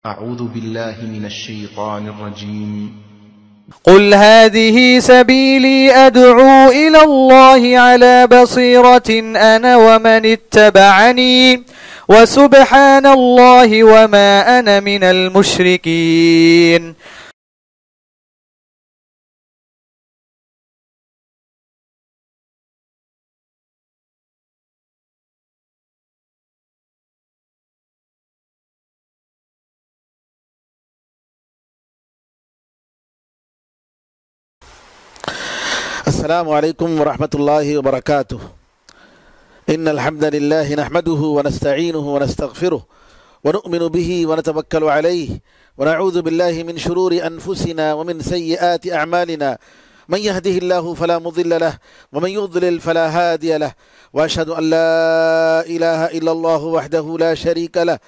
أعوذ بالله من الشيطان الرجيم. قل هذه سبيلي أدعو إلى الله على بصيرة أنا ومن اتبعني وسبحان الله وما أنا من المشركين. السلام علیکم ورحمۃ اللہ وبرکاتہ. ان الحمد للہ نحمده ونستعینه ونستغفره ونؤمن به ونتوکل علیہ ونعوذ باللہ من شرور انفسنا ومن سیئات اعمالنا من يهده الله فلا مضل له ومن يضلل فلا هادي له واشهد ان لا اله الا الله وحده لا شريك له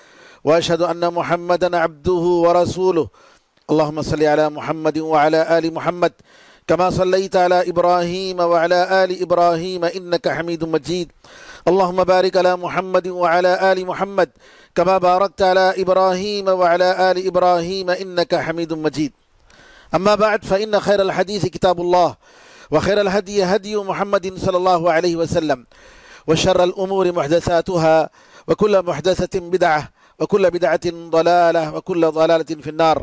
واشهد ان محمدا عبده ورسوله. اللهم صل على محمد وعلى آل محمد كما صليت على إبراهيم وعلى آل إبراهيم إنك حميد مجيد. اللهم بارك على محمد وعلى آل محمد كما باركت على إبراهيم وعلى آل إبراهيم إنك حميد مجيد. أما بعد فإن خير الحديث كتاب الله وخير الهدي هدي محمد صلى الله عليه وسلم وشر الأمور محدثاتها وكل محدثة بدعة وكل بدعة ضلالة وكل ضلالة في النار.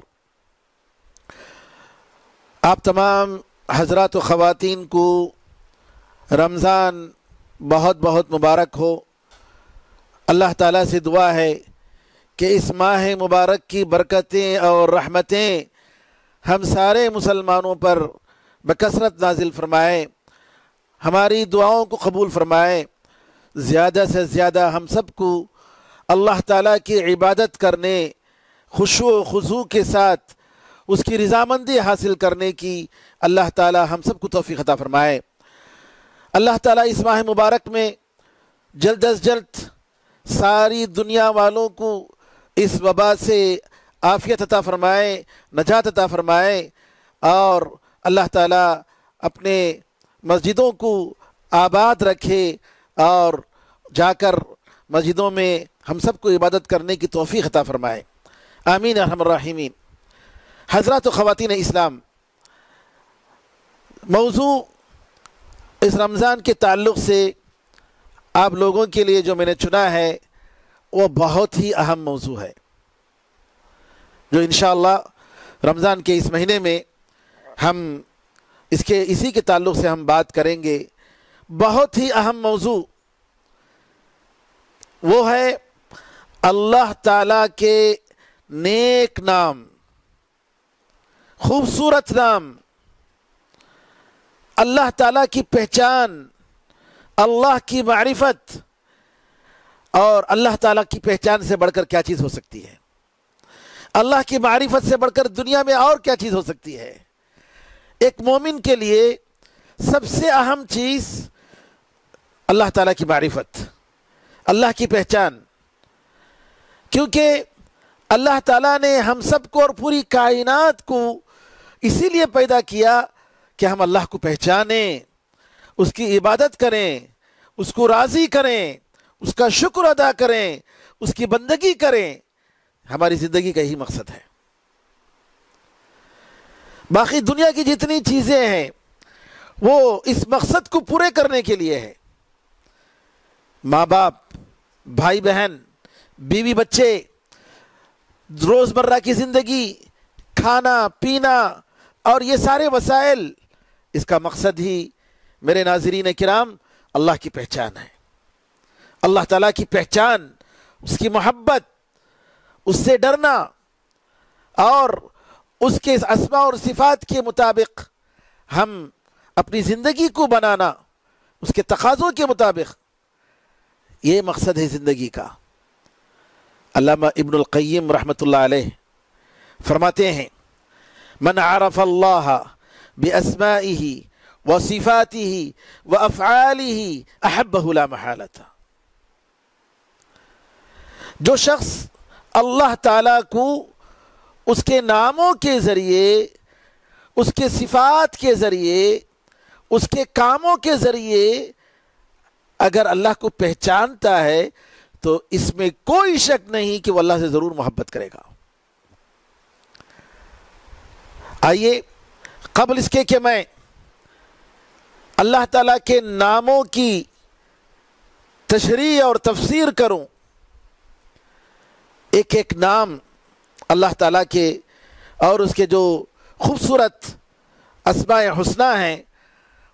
آپ تمام حضرات و خواتین کو رمضان بہت بہت مبارک ہو. اللہ تعالیٰ سے دعا ہے کہ اس ماہ مبارک کی برکتیں اور رحمتیں ہم سارے مسلمانوں پر بکثرت نازل فرمائے، ہماری دعاؤں کو قبول فرمائے. زیادہ سے زیادہ ہم سب کو اللہ تعالیٰ کی عبادت کرنے، خشوع و خضوع کے ساتھ اس کی رضامندی حاصل کرنے کی اللہ تعالی ہم سب کو توفیق عطا فرمائے. اللہ تعالی اس ماہ مبارک میں جلد از جلد ساری دنیا والوں کو اس وبا سے عافیت عطا فرمائے، نجات عطا فرمائے، اور اللہ تعالی اپنے مسجدوں کو آباد رکھے اور جا کر مسجدوں میں ہم سب کو عبادت کرنے کی توفیق عطا فرمائے. آمین ارحم الراحمین. حضرات و خواتین اسلام، موضوع اس رمضان کے تعلق سے آپ لوگوں کے لیے جو میں نے چنا ہے وہ بہت ہی اہم موضوع ہے، جو انشاءاللہ رمضان کے اس مہینے میں ہم اسی کے تعلق سے ہم بات کریں گے. بہت ہی اہم موضوع وہ ہے اللہ تعالیٰ کے نیک نام، خوبصورت نام، اللہ تعالیٰ کی پہچان، اللہ کی معرفت. اور اللہ تعالیٰ کی پہچان سے بڑھ کر کیا چیز ہو سکتی ہے؟ اللہ کی معرفت سے بڑھ کر دنیا میں اور کیا چیز ہو سکتی ہے؟ ایک مومن کے لیے سب سے اہم چیز اللہ تعالیٰ کی معرفت، اللہ کی پہچان. کیونکہ اللہ تعالیٰ نے ہم سب کو اور پوری کائنات کو اسی لیے پیدا کیا کہ ہم اللہ کو پہچانیں، اس کی عبادت کریں، اس کو راضی کریں، اس کا شکر ادا کریں، اس کی بندگی کریں. ہماری زندگی کا یہی مقصد ہے. باقی دنیا کی جتنی چیزیں ہیں وہ اس مقصد کو پورے کرنے کے لیے ہے. ماں باپ، بھائی بہن، بیوی بچے، روزمرہ کی زندگی، کھانا پینا اور یہ سارے وسائل، اس کا مقصد ہی میرے ناظرین کرام اللہ کی پہچان ہے. اللہ تعالیٰ کی پہچان، اس کی محبت، اس سے ڈرنا اور اس کے اسماء اور صفات کے مطابق ہم اپنی زندگی کو بنانا، اس کے تقاضوں کے مطابق. یہ مقصد ہے زندگی کا. علامہ ابن القیم رحمۃ اللہ علیہ فرماتے ہیں: من عرف اللہ باسمائہ وصفاتہ وافعالہ احبہ لا محالۃ. جو شخص اللہ تعالیٰ کو اس کے ناموں کے ذریعے، اس کے صفات کے ذریعے، اس کے کاموں کے ذریعے اگر اللہ کو پہچانتا ہے تو اس میں کوئی شک نہیں کہ وہ اللہ سے ضرور محبت کرے گا. آئیے قبل اس کے کہ میں اللہ تعالیٰ کے ناموں کی تشریح اور تفسیر کروں، ایک ایک نام اللہ تعالیٰ کے اور اس کے جو خوبصورت اسماء حسنہ ہیں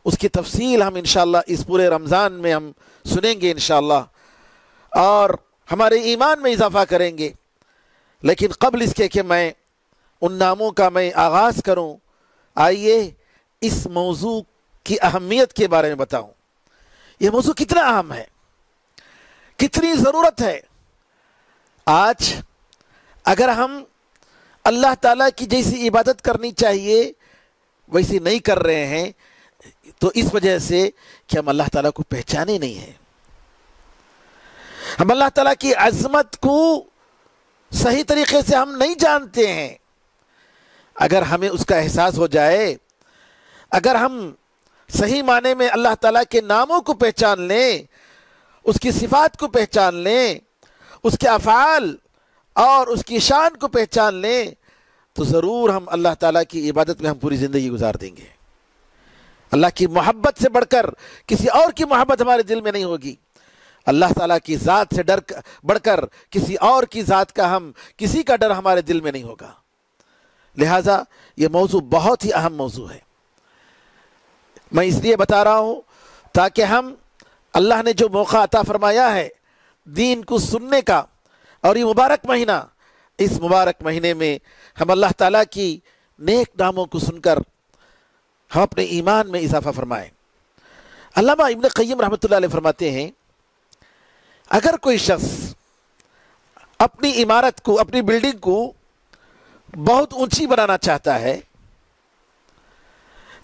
اس کی تفصیل ہم انشاءاللہ اس پورے رمضان میں ہم سنیں گے انشاءاللہ، اور ہمارے ایمان میں اضافہ کریں گے۔ لیکن قبل اس کے کہ میں ان ناموں کا میں آغاز کروں، آئیے اس موضوع کی اہمیت کے بارے میں بتاؤں۔ یہ موضوع کتنا اہم ہے، کتنی ضرورت ہے۔ آج اگر ہم اللہ تعالیٰ کی جیسی عبادت کرنی چاہیے ویسی نہیں کر رہے ہیں تو اس وجہ سے کہ ہم اللہ تعالیٰ کو پہچانے نہیں ہیں، ہم اللہ تعالیٰ کی عظمت کو صحیح طریقے سے ہم نہیں جانتے ہیں۔ اگر ہمیں اس کا احساس ہو جائے، اگر ہم صحیح معنی میں اللہ تعالیٰ کے ناموں کو پہچان لیں، اس کی صفات کو پہچان لیں، اس کے افعال اور اس کی شان کو پہچان لیں، تو ضرور ہم اللہ تعالیٰ کی عبادت میں ہم پوری زندگی گزار دیں گے۔ اللہ کی محبت سے بڑھ کر کسی اور کی محبت ہمارے دل میں نہیں ہوگی، اللہ تعالیٰ کی ذات سے بڑھ کر کسی اور کی ذات کا کسی کا ڈر ہمارے دل میں نہیں ہوگا۔ لہٰذا یہ موضوع بہت ہی اہم موضوع ہے۔ میں اس لیے بتا رہا ہوں تاکہ ہم اللہ نے جو موقع عطا فرمایا ہے دین کو سننے کا، اور یہ مبارک مہینہ، اس مبارک مہینے میں ہم اللہ تعالیٰ کی نیک ناموں کو سن کر ہم اپنے ایمان میں اضافہ فرمائیں۔ علامہ ابن قیم رحمۃ اللہ علیہ فرماتے ہیں، اگر کوئی شخص اپنی عمارت کو، اپنی بلڈنگ کو بہت اونچی بنانا چاہتا ہے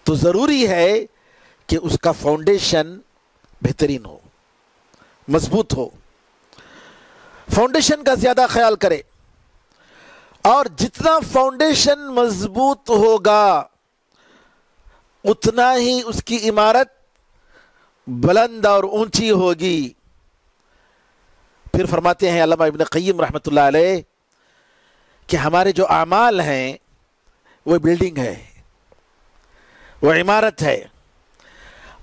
تو ضروری ہے کہ اس کا فاؤنڈیشن بہترین ہو، مضبوط ہو، فاؤنڈیشن کا زیادہ خیال کرے، اور جتنا فاؤنڈیشن مضبوط ہوگا اتنا ہی اس کی عمارت بلند اور اونچی ہوگی۔ پھر فرماتے ہیں علامہ ابن قیم رحمۃ اللہ علیہ کہ ہمارے جو اعمال ہیں وہ بلڈنگ ہے، وہ عمارت ہے،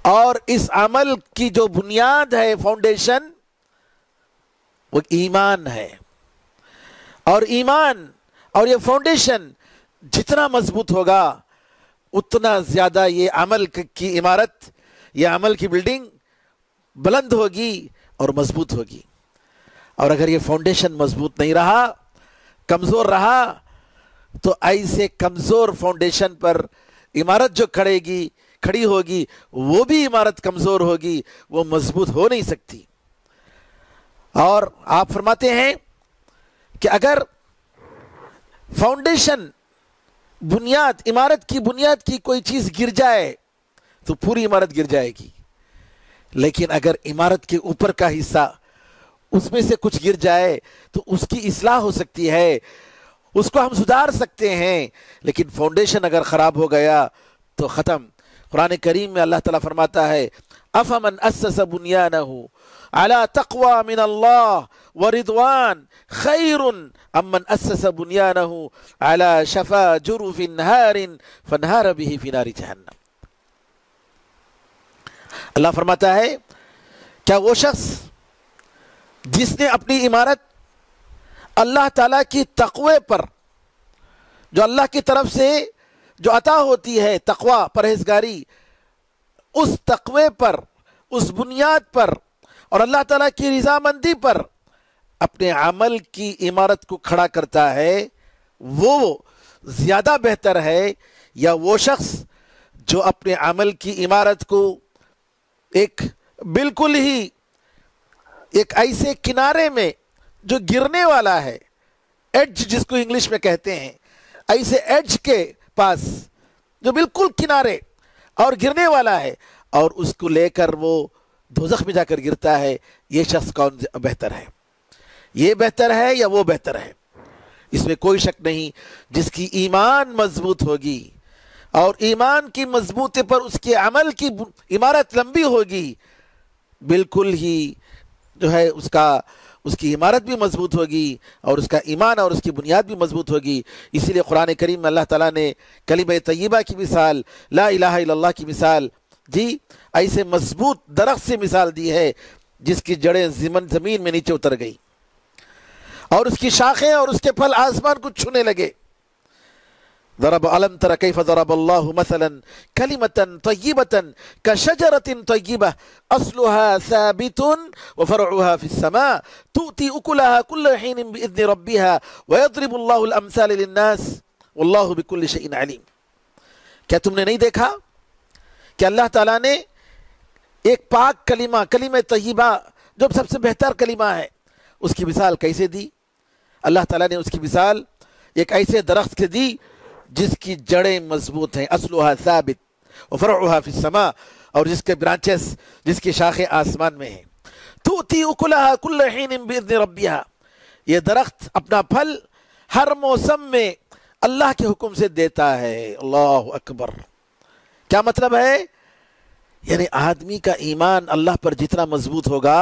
اور اس عمل کی جو بنیاد ہے، فاؤنڈیشن، وہ ایمان ہے۔ اور ایمان اور یہ فاؤنڈیشن جتنا مضبوط ہوگا اتنا زیادہ یہ عمل کی عمارت، یہ عمل کی بلڈنگ بلند ہوگی اور مضبوط ہوگی۔ اور اگر یہ فاؤنڈیشن مضبوط نہیں رہا، کمزور رہا، تو ایسے کمزور فاؤنڈیشن پر عمارت جو کھڑی ہوگی وہ بھی عمارت کمزور ہوگی، وہ مضبوط ہو نہیں سکتی۔ اور آپ فرماتے ہیں کہ اگر فاؤنڈیشن، بنیاد، عمارت کی بنیاد کی کوئی چیز گر جائے تو پوری عمارت گر جائے گی، لیکن اگر عمارت کے اوپر کا حصہ اس میں سے کچھ گر جائے تو اس کی اصلاح ہو سکتی ہے، اس کو ہم سدھار سکتے ہیں، لیکن فاؤنڈیشن اگر خراب ہو گیا تو ختم۔ قرآن کریم میں اللہ تعالیٰ فرماتا ہے، افمن اسس بنیانہ علی تقوی من اللہ ورضوان خیر امن اسس بنیانہ علی شفا جرف نہار فانہار به فی نار جہنم۔ اللہ فرماتا ہے، کیا وہ شخص جس نے اپنی عمارت اللہ تعالیٰ کی تقوی پر، جو اللہ کی طرف سے جو عطا ہوتی ہے تقوی، پرہیزگاری، اس تقوی پر، اس بنیاد پر اور اللہ تعالیٰ کی رضامندی پر اپنے عمل کی عمارت کو کھڑا کرتا ہے، وہ زیادہ بہتر ہے یا وہ شخص جو اپنے عمل کی عمارت کو ایک بالکل ہی ایک ایسے کنارے میں جو گرنے والا ہے، ایڈج جس کو انگلش میں کہتے ہیں، ایسے ایڈج کے پاس جو بالکل کنارے اور گرنے والا ہے، اور اس کو لے کر وہ دوزخ میں جا کر گرتا ہے، یہ شخص کون بہتر ہے؟ یہ بہتر ہے یا وہ بہتر ہے؟ اس میں کوئی شک نہیں، جس کی ایمان مضبوط ہوگی اور ایمان کی مضبوطی پر اس کے عمل کی عمارت لمبی ہوگی، بالکل ہی جو ہے اس کا اس کی عمارت بھی مضبوط ہوگی اور اس کا ایمان اور اس کی بنیاد بھی مضبوط ہوگی۔ اسی لیے قرآن کریم میں اللہ تعالیٰ نے کلمہ طیبہ کی مثال، لا الہ الا اللہ کی مثال ایسے مضبوط درخت سے مثال دی ہے جس کی جڑیں زمین میں نیچے اتر گئی اور اس کی شاخیں اور اس کے پھل آسمان کو چھونے لگے۔ ضرب علم تر کیف ضرب اللہ مثلا کلمۃ طیبۃ کشجرۃ طیبہ اصلها ثابت وفرعها في السماء تؤتي اکلها كل حين باذن ربها ويضرب الله الامثال للناس والله بكل شيء علیم۔ کیا تم نے نہیں دیکھا کہ اللہ تعالیٰ نے ایک پاک کلمہ طیبہ جو سب سے بہتر کلمہ ہے، اس کی مثال کیسے دی؟ اللہ تعالیٰ نے اس کی مثال ایک ایسے درخت کے دی جس کی جڑیں مضبوط ہیں، اصلها ثابت وفرعها في السماء، اور جس کے برانچز، جس کی شاخیں آسمان میں ہیں۔ تؤتی اکلها كل حين باذن ربها، یہ درخت اپنا پھل ہر موسم میں اللہ کے حکم سے دیتا ہے۔ اللہ اکبر۔ کیا مطلب ہے؟ یعنی آدمی کا ایمان اللہ پر جتنا مضبوط ہوگا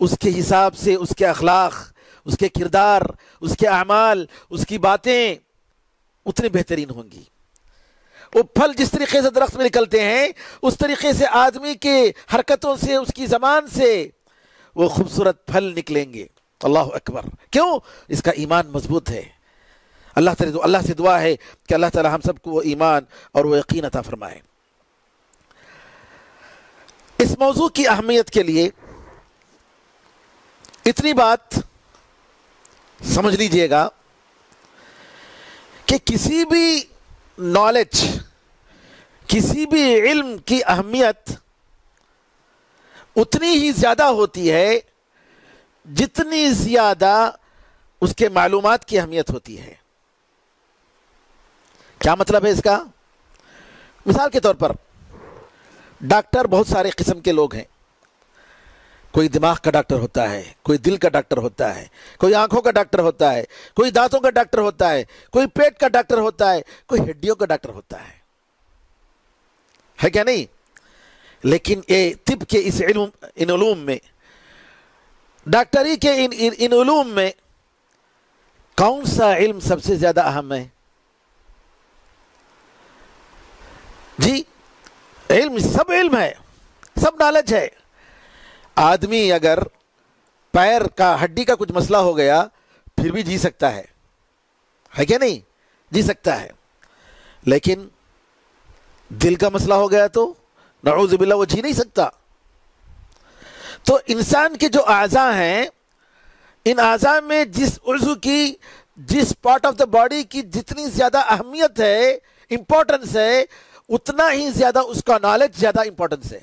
اس کے حساب سے اس کے اخلاق، اس کے کردار، اس کے اعمال، اس کی باتیں اتنی بہترین ہوں گی۔ وہ پھل جس طریقے سے درخت میں نکلتے ہیں اس طریقے سے آدمی کے حرکتوں سے، اس کی زبان سے وہ خوبصورت پھل نکلیں گے۔ اللہ اکبر۔ کیوں؟ اس کا ایمان مضبوط ہے۔ اللہ سے دعا ہے کہ اللہ تعالی ہم سب کو وہ ایمان اور وہ یقین عطا فرمائے۔ اس موضوع کی اہمیت کے لیے اتنی بات سمجھ لیجئے گا کہ کسی بھی نالج، کسی بھی علم کی اہمیت اتنی ہی زیادہ ہوتی ہے جتنی زیادہ اس کے معلومات کی اہمیت ہوتی ہے۔ کیا مطلب ہے اس کا؟ مثال کے طور پر ڈاکٹر بہت سارے قسم کے لوگ ہیں۔ کوئی دماغ کا ڈاکٹر ہوتا ہے، کوئی دل کا ڈاکٹر ہوتا ہے، کوئی آنکھوں کا ڈاکٹر ہوتا ہے، کوئی دانتوں کا ڈاکٹر ہوتا ہے، کوئی پیٹ کا ڈاکٹر ہوتا ہے، کوئی ہڈیوں کا ڈاکٹر ہوتا ہے کیا نہیں؟ لیکن یہ طب کے ان علوم میں، ڈاکٹری کے ان علوم میں کون سا علم سب سے زیادہ اہم ہے؟ جی علم، سب علم ہے، سب نالج ہے۔ آدمی اگر پیر کا، ہڈی کا کچھ مسئلہ ہو گیا پھر بھی جی سکتا ہے کیا نہیں؟ جی سکتا ہے۔ لیکن دل کا مسئلہ ہو گیا تو نعوذ باللہ وہ جی نہیں سکتا۔ تو انسان کے جو اعضاء ہیں، ان اعضاء میں جس عضو کی، جس پارٹ آف دا باڈی کی جتنی زیادہ اہمیت ہے، امپورٹنس ہے، اتنا ہی زیادہ اس کا نالج زیادہ امپورٹنس ہے۔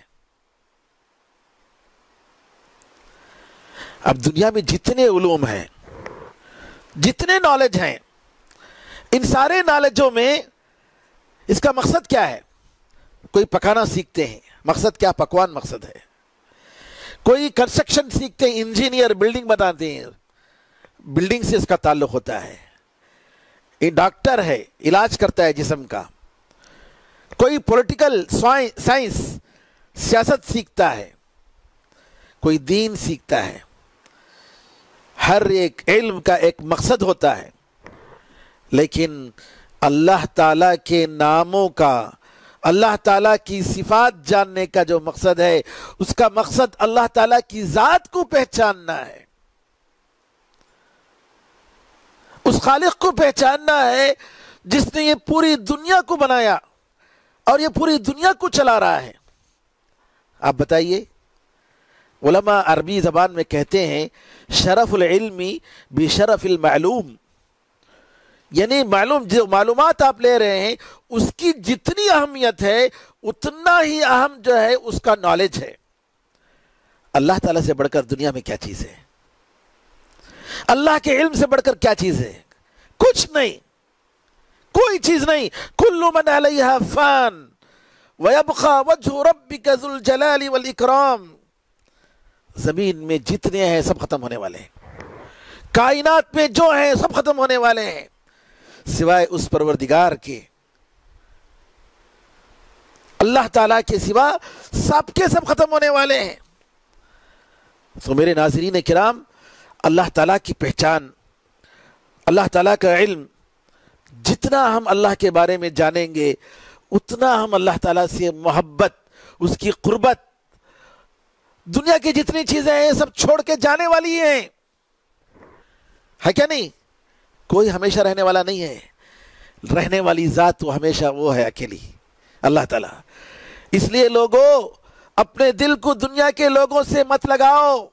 اب دنیا میں جتنے علوم ہیں، جتنے نالج ہیں، ان سارے نالجوں میں اس کا مقصد کیا ہے؟ کوئی پکانا سیکھتے ہیں، مقصد کیا؟ پکوان مقصد ہے۔ کوئی کنسٹرکشن سیکھتے ہیں، انجینئر بلڈنگ بناتے ہیں، بلڈنگ سے اس کا تعلق ہوتا ہے۔ یہ ڈاکٹر ہے، علاج کرتا ہے جسم کا۔ کوئی پولیٹیکل سائنس، سیاست سیکھتا ہے، کوئی دین سیکھتا ہے۔ ہر ایک علم کا ایک مقصد ہوتا ہے، لیکن اللہ تعالیٰ کے ناموں کا، اللہ تعالیٰ کی صفات جاننے کا جو مقصد ہے، اس کا مقصد اللہ تعالیٰ کی ذات کو پہچاننا ہے، اس خالق کو پہچاننا ہے جس نے یہ پوری دنیا کو بنایا اور یہ پوری دنیا کو چلا رہا ہے۔ آپ بتائیے، علماء عربی زبان میں کہتے ہیں شرف العلم بشرف المعلوم، یعنی جو معلومات آپ لے رہے ہیں اس کی جتنی اہمیت ہے اتنا ہی اہم جو ہے اس کا نالج ہے۔ اللہ تعالیٰ سے بڑھ کر دنیا میں کیا چیز ہے؟ اللہ کے علم سے بڑھ کر کیا چیز ہے؟ کچھ نہیں، کوئی چیز نہیں۔ کل من علیہا فان ویبقى وجہ ربک ذو الجلال والاکرام، زمین میں جتنے ہیں سب ختم ہونے والے ہیں، کائنات میں جو ہیں سب ختم ہونے والے ہیں، سوائے اس پروردگار کے، اللہ تعالیٰ کے سوا سب کے سب ختم ہونے والے ہیں۔ تو میرے ناظرین کرام، اللہ تعالیٰ کی پہچان، اللہ تعالیٰ کا علم، جتنا ہم اللہ کے بارے میں جانیں گے اتنا ہم اللہ تعالیٰ سے محبت، اس کی قربت، دنیا کی جتنی چیزیں ہیں سب چھوڑ کے جانے والی ہیں، ہے کیا نہیں؟ کوئی ہمیشہ رہنے والا نہیں ہے، رہنے والی ذات وہ ہمیشہ وہ ہے اکیلی، اللہ تعالیٰ۔ اس لیے لوگوں اپنے دل کو دنیا کے لوگوں سے مت لگاؤ،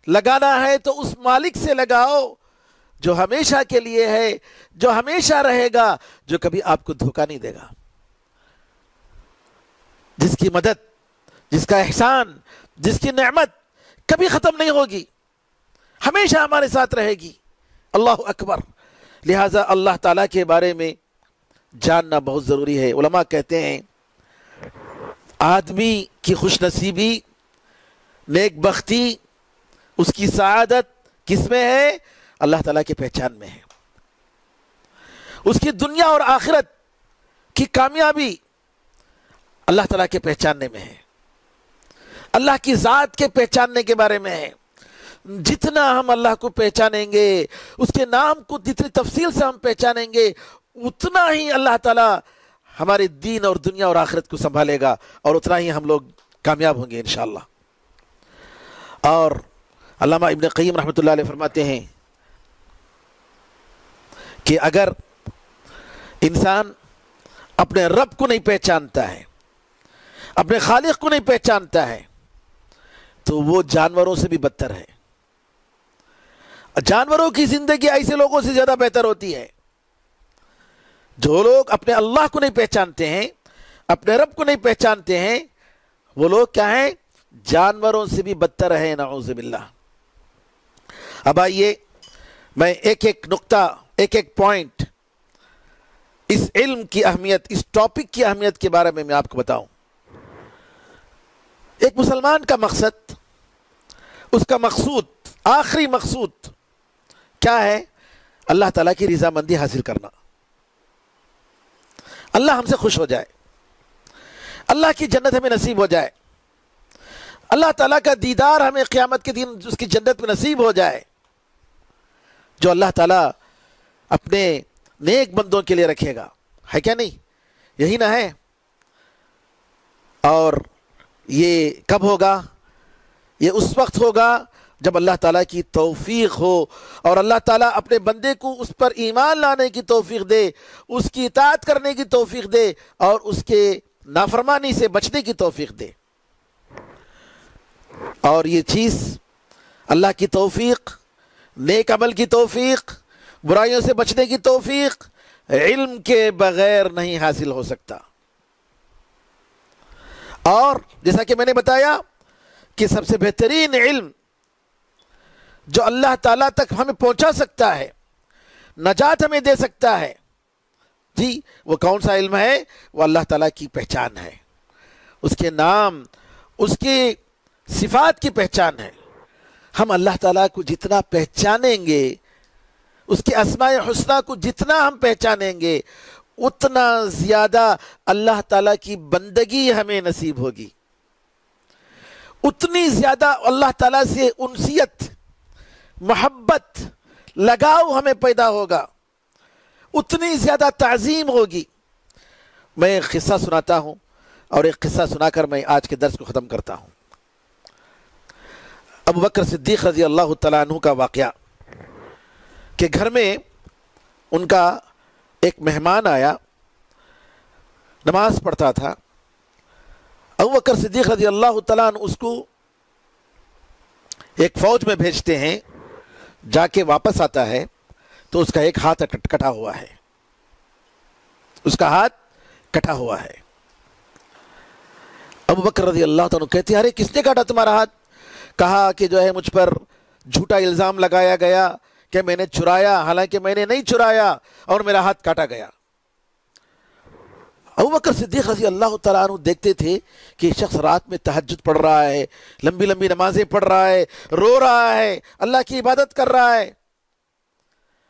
لگانا ہے تو اس مالک سے لگاؤ جو ہمیشہ کے لیے ہے، جو ہمیشہ رہے گا، جو کبھی آپ کو دھوکہ نہیں دے گا، جس کی مدد، جس کا احسان، جس کی نعمت کبھی ختم نہیں ہوگی، ہمیشہ ہمارے ساتھ رہے گی۔ اللہ اکبر۔ لہٰذا اللہ تعالیٰ کے بارے میں جاننا بہت ضروری ہے۔ علماء کہتے ہیں آدمی کی خوش نصیبی، نیک بختی، اس کی سعادت کس میں ہے؟ اللہ تعالیٰ کی پہچان میں ہے۔ اس کی دنیا اور آخرت کی کامیابی اللہ تعالیٰ کے پہچاننے میں ہے، اللہ کی ذات کے پہچاننے کے بارے میں ہے۔ جتنا ہم اللہ کو پہچانیں گے، اس کے نام کو جتنی تفصیل سے ہم پہچانیں گے، اتنا ہی اللہ تعالیٰ ہمارے دین اور دنیا اور آخرت کو سنبھالے گا، اور اتنا ہی ہم لوگ کامیاب ہوں گے انشاءاللہ۔ اور علامہ ابن قیم رحمۃ اللہ علیہ فرماتے ہیں کہ اگر انسان اپنے رب کو نہیں پہچانتا ہے، اپنے خالق کو نہیں پہچانتا ہے، تو وہ جانوروں سے بھی بدتر ہے۔ جانوروں کی زندگی ایسے لوگوں سے زیادہ بہتر ہوتی ہے جو لوگ اپنے اللہ کو نہیں پہچانتے ہیں، اپنے رب کو نہیں پہچانتے ہیں، وہ لوگ کیا ہیں؟ جانوروں سے بھی بدتر ہے، نعوذ باللہ۔ اب آئیے میں ایک ایک نقطہ، ایک ایک پوائنٹ اس علم کی اہمیت، اس ٹاپک کی اہمیت کے بارے میں آپ کو بتاؤں۔ ایک مسلمان کا مقصد، اس کا مقصود، آخری مقصود کیا ہے؟ اللہ تعالیٰ کی رضامندی حاصل کرنا، اللہ ہم سے خوش ہو جائے، اللہ کی جنت ہمیں نصیب ہو جائے، اللہ تعالیٰ کا دیدار ہمیں قیامت کے دن اس کی جنت میں نصیب ہو جائے، جو اللہ تعالیٰ اپنے نیک بندوں کے لیے رکھے گا، ہے کیا نہیں؟ یہی نہ ہے؟ اور یہ کب ہوگا؟ یہ اس وقت ہوگا جب اللہ تعالیٰ کی توفیق ہو، اور اللہ تعالیٰ اپنے بندے کو اس پر ایمان لانے کی توفیق دے، اس کی اطاعت کرنے کی توفیق دے، اور اس کے نافرمانی سے بچنے کی توفیق دے۔ اور یہ چیز، اللہ کی توفیق، نیک عمل کی توفیق، برائیوں سے بچنے کی توفیق، علم کے بغیر نہیں حاصل ہو سکتا۔ اور جیسا کہ میں نے بتایا کہ سب سے بہترین علم جو اللہ تعالیٰ تک ہمیں پہنچا سکتا ہے، نجات ہمیں دے سکتا ہے، جی وہ کون سا علم ہے؟ وہ اللہ تعالیٰ کی پہچان ہے، اس کے نام، اس کی صفات کی پہچان ہے۔ ہم اللہ تعالیٰ کو جتنا پہچانیں گے، اس کے اسماء حسنہ کو جتنا ہم پہچانیں گے، اتنا زیادہ اللہ تعالیٰ کی بندگی ہمیں نصیب ہوگی، اتنی زیادہ اللہ تعالیٰ سے انسیت، محبت، لگاؤ ہمیں پیدا ہوگا، اتنی زیادہ تعظیم ہوگی۔ میں ایک قصہ سناتا ہوں، اور ایک قصہ سنا کر میں آج کے درس کو ختم کرتا ہوں۔ ابو بکر صدیق رضی اللہ تعالیٰ عنہ کا واقعہ کہ گھر میں ان کا ایک مہمان آیا، نماز پڑھتا تھا۔ ابو بکر صدیق رضی اللہ تعالیٰ عنہ اس کو ایک فوج میں بھیجتے ہیں، جا کے واپس آتا ہے تو اس کا ایک ہاتھ کٹا ہوا ہے، اس کا ہاتھ کٹا ہوا ہے۔ ابو بکر رضی اللہ تعالیٰ عنہ کہتے ہیں، ارے کس نے کاٹا تمہارا ہاتھ؟ کہا کہ جو ہے مجھ پر جھوٹا الزام لگایا گیا کہ میں نے چرایا، حالانکہ میں نے نہیں چرایا، اور میرا ہاتھ کاٹا گیا۔ ابو بکر صدیق رضی اللہ تعالیٰ عنہ دیکھتے تھے کہ یہ شخص رات میں تہجد پڑھ رہا ہے، لمبی لمبی نمازیں پڑھ رہا ہے، رو رہا ہے، اللہ کی عبادت کر رہا ہے۔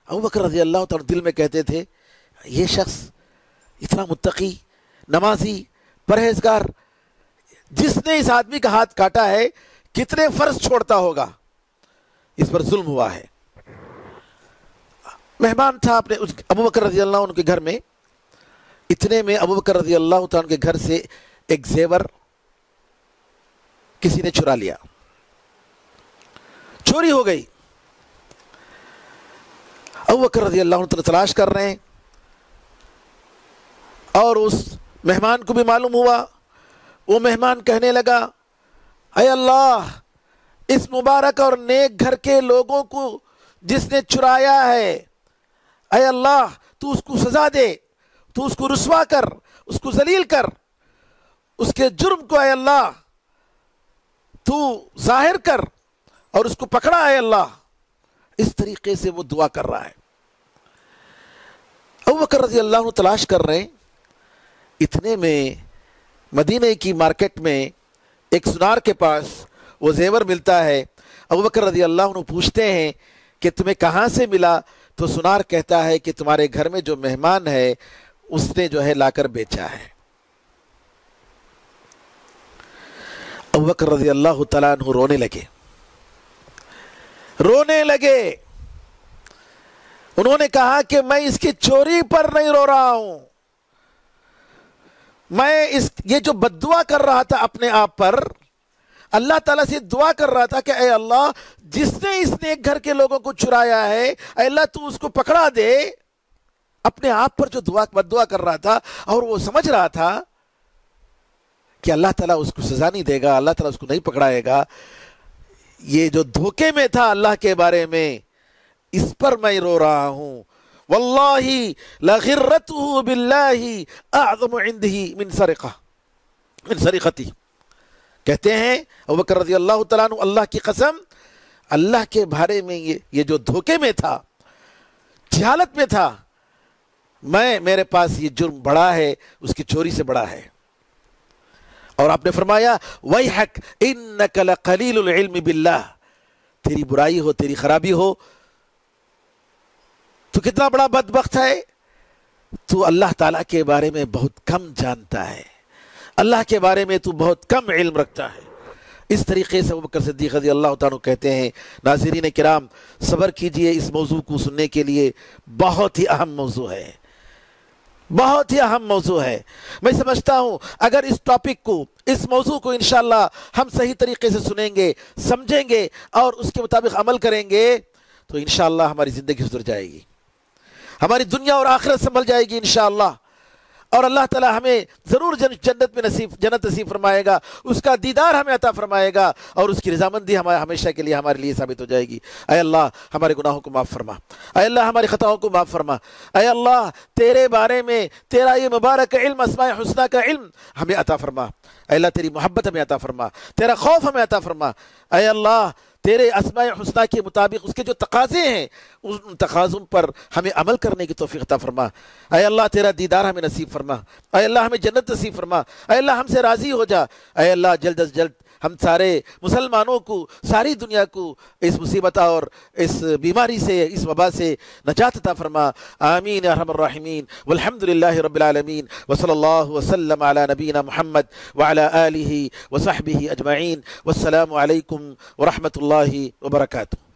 ابو بکر رضی اللہ تعالیٰ دل میں کہتے تھے، یہ شخص اتنا متقی، نمازی، پرہیزگار، جس نے اس آدمی کا ہاتھ کاٹا ہے کتنے فرض چھوڑتا ہوگا، اس پر ظلم ہوا ہے. مہمان تھا اپنے ابو بکر رضی اللہ عنہ کے گھر میں. اتنے میں ابو بکر رضی اللہ تعالیٰ کے گھر سے ایک زیور کسی نے چرا لیا, چوری ہو گئی. ابو بکر رضی اللہ عنہ تلاش کر رہے ہیں, اور اس مہمان کو بھی معلوم ہوا. وہ مہمان کہنے لگا, اے اللہ, اس مبارک اور نیک گھر کے لوگوں کو جس نے چرایا ہے, اے اللہ تو اس کو سزا دے, تو اس کو رسوا کر, اس کو ذلیل کر, اس کے جرم کو اے اللہ تو ظاہر کر, اور اس کو پکڑا اے اللہ. اس طریقے سے وہ دعا کر رہا ہے. ابو بکر رضی اللہ عنہ تلاش کر رہے ہیں. اتنے میں مدینے کی مارکیٹ میں ایک سنار کے پاس وہ زیور ملتا ہے. ابو بکر رضی اللہ عنہ پوچھتے ہیں کہ تمہیں کہاں سے ملا؟ تو سنار کہتا ہے کہ تمہارے گھر میں جو مہمان ہے اس نے جو ہے لا کر بیچا ہے. ابو بکر رضی اللہ تعالیٰ عنہ رونے لگے. انہوں نے کہا کہ میں اس کی چوری پر نہیں رو رہا ہوں, میں یہ جو بد دعا کر رہا تھا اپنے آپ پر, اللہ تعالیٰ سے دعا کر رہا تھا کہ اے اللہ جس نے اس نیک گھر کے لوگوں کو چرایا ہے, اے اللہ تو اس کو پکڑا دے. اپنے آپ پر جو بد دعا کر رہا تھا, اور وہ سمجھ رہا تھا کہ اللہ تعالیٰ اس کو سزا نہیں دے گا, اللہ تعالیٰ اس کو نہیں پکڑائے گا. یہ جو دھوکے میں تھا اللہ کے بارے میں, اس پر میں رو رہا ہوں. واللہ لغرته باللہ اعظم عنده من سرقتی. کہتے ہیں ابو بکر رضی اللہ تعالیٰ عنہ, اللہ کی قسم, اللہ کے بارے میں یہ جو دھوکے میں تھا, جہالت میں تھا, میرے پاس یہ جرم بڑا ہے, اس کی چوری سے بڑا ہے. اور آپ نے فرمایا وَيْحَكْ إِنَّكَ لَقَلِيلُ الْعِلْمِ بِاللَّهِ, تیری برائی ہو, تیری خرابی ہو, تو کتنا بڑا بدبخت ہے, تو اللہ تعالیٰ کے بارے میں بہت کم جانتا ہے, اللہ کے بارے میں تو بہت کم علم رکھتا ہے. اس طریقے سے ابو بکر صدیق رضی اللہ تعالیٰ کہتے ہیں. ناظرین کرام, صبر کیجئے, اس موضوع کو سننے کے لیے بہت ہی اہم موضوع ہے, بہت ہی اہم موضوع ہے. میں سمجھتا ہوں اگر اس ٹاپک کو, اس موضوع کو انشاءاللہ ہم صحیح طریقے سے سنیں گے, سمجھیں گے, اور اس کے مطابق عمل کریں گے, تو انشاءاللہ ہماری زندگی سدھر جائے گی, ہماری دنیا اور آخرت سنبھل جائے گی انشاءاللہ. اور اللہ تعالیٰ ہمیں ضرور جنت نصیب فرمائے گا, اس کا دیدار ہمیں عطا فرمائے گا, اور اس کی رضامندی ہمیشہ کے لیے ہمارے لیے ثابت ہو جائے گی. اے اللہ ہمارے گناہوں کو معاف فرما, اے اللہ ہماری خطاؤں کو معاف فرما, اے اللہ تیرے بارے میں تیرا یہ مبارک علم, اسماء حسنہ کا علم ہمیں عطا فرما. اے اللہ تیری محبت ہمیں عطا فرما, تیرا خوف ہمیں عطا فرما. اے اللہ تیرے اسماء حسنہ کے مطابق اس کے جو تقاضے ہیں, ان تقاضوں پر ہمیں عمل کرنے کی توفیق عطا فرما. اے اللہ تیرا دیدار ہمیں نصیب فرما, اے اللہ ہمیں جنت نصیب فرما, اے اللہ ہم سے راضی ہو جا. اے اللہ جلد از جلد ہم سارے مسلمانوں کو, ساری دنیا کو اس مصیبت اور اس بیماری سے, اس وبا سے نجات عطا فرما. آمین یا ارحم الراحمین. والحمد للہ رب العالمین, وصلی اللہ وسلم علی نبینا محمد وعلی آلہ وصحبہ اجمعین. والسلام علیکم ورحمۃ اللہ وبرکاتہ.